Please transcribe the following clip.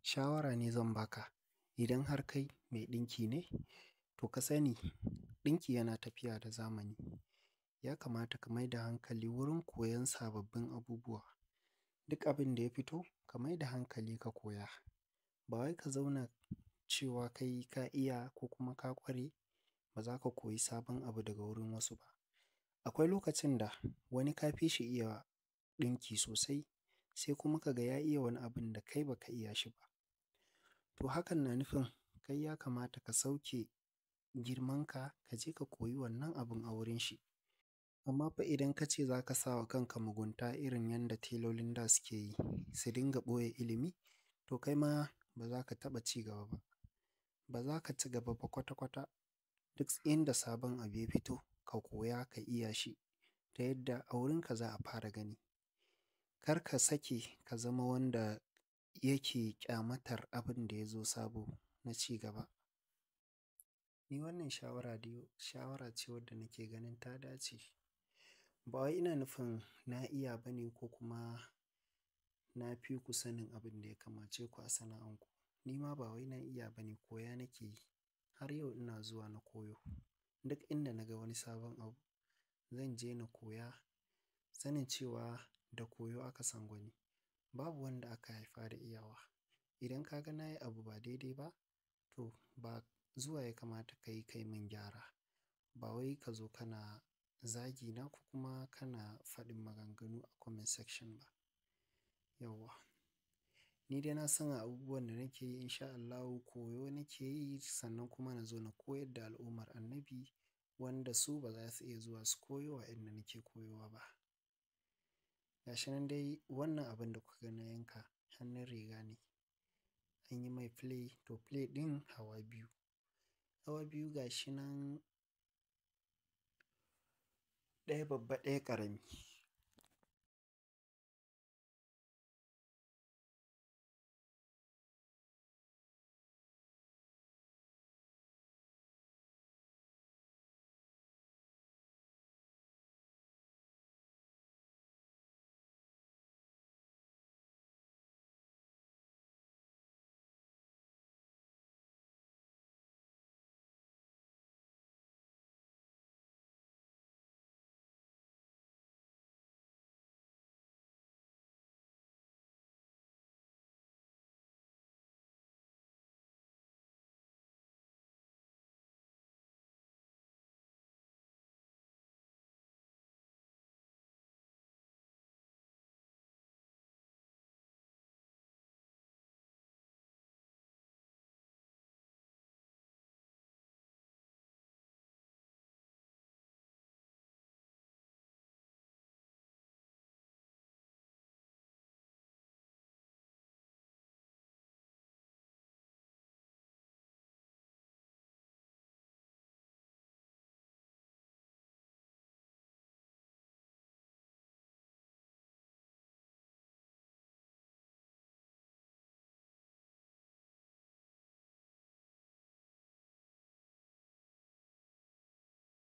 Shawara ne zan baka. Idan har kai mai ɗinki ne, to ka sani ɗinki yana tafiya da zamani. Ya kamata ka mai da hankali wurin koyon sababbin abubuwa. Duk abin da ya fito, ka mai da hankali ka koya. Ba wai ka zauna cewa kai ka iya ko kuma ka ƙware, ba za ka koyi sabon abu daga wurin wasu ba. Akwai lokacin da wani ka fi shi iya ɗinki sosai, sai kuma ka ga ya iya wani abin da kai ba ka iya shi ba. To hakan na nufin kai ya kamata ka sauke girmanka ka je ka koyi wannan abin a wurin shi. Amma fa idan ka ce za ka sa wa kanka mugunta irin yadda telolin da suke yi, su dinga ɓoye ilimi, to kai ma ba za ka taɓa ci gaba ba. Ba za ka ci gaba ba kwata-kwata. Duk inda sabon abu ya fito, ka koya ka iya shi ta yadda a wurinka za a fara gani. Kar ka sake ka zama wanda yake ƙyamatar abin da ya zo sabo na ci gaba. Ni wannan shawara ce wadda nake ganin ta dace. Ba wai ina nufin na iya ba ne ko kuma na fi ku sanin abin da ya kamace ku a sana'anku. Ni ma ba wai na iya ba ne, koya nake yi. Har yau ina zuwa na koyo. Duk inda na ga wani sabon abu, zan je na koya. Sanin cewa da koyo aka san gwani. Babu wanda aka haifa da iyawa. Idan ka ga na yi abu ba daidai ba, to ba zuwa ya kamata ka yi kai min gyara. Ba wai ka zo kana zagi na ko kuma kana faɗin maganganu a comment section ba. Yauwa. Ni dai na san abubuwan da nake yi in sha Allahu koyo nake yi sannan kuma na zo na koyar da al'ummar Annabi wanda su ba za su iya zuwa su koyo wa inda nake koyowa ba. Gashi nan dai wannan abin da kuka ga na yanka hannun riga ne. An yi mai play, to play ɗin hawa biyu. Hawa biyu gashi nan ɗaya babba ɗaya ƙarami.